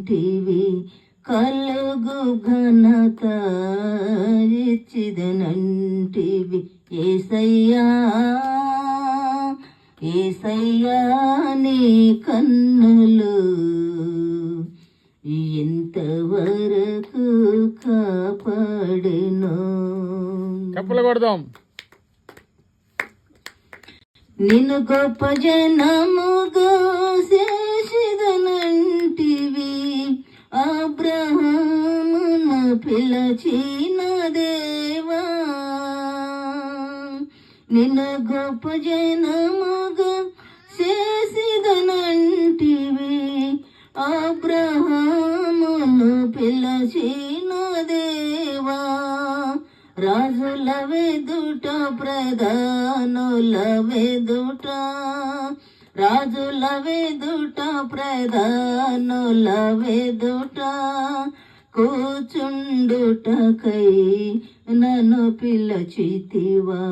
TV కలుగు ఘనత ఇచ్చిదనంటివి ఏసయ్యా ఏసయ్యా నీ కన్నులు ఎంతవరకు కాపాడెను. చప్పలు కొడదాం. నిన్ను గొప్ప జనముగా చేసిదనంటివి అబ్రహామును పిలచిన దేవా. నిన్ను గొప్ప జనముగా చేసిదనంటివి అబ్రహామును పిలచిన దేవా. రాజుల వెదుట ప్రధానుల వెదుట రాజుల వెదుట ప్రధానుల వెదుట కూచుండుటకై నన్ను పిలచితివా.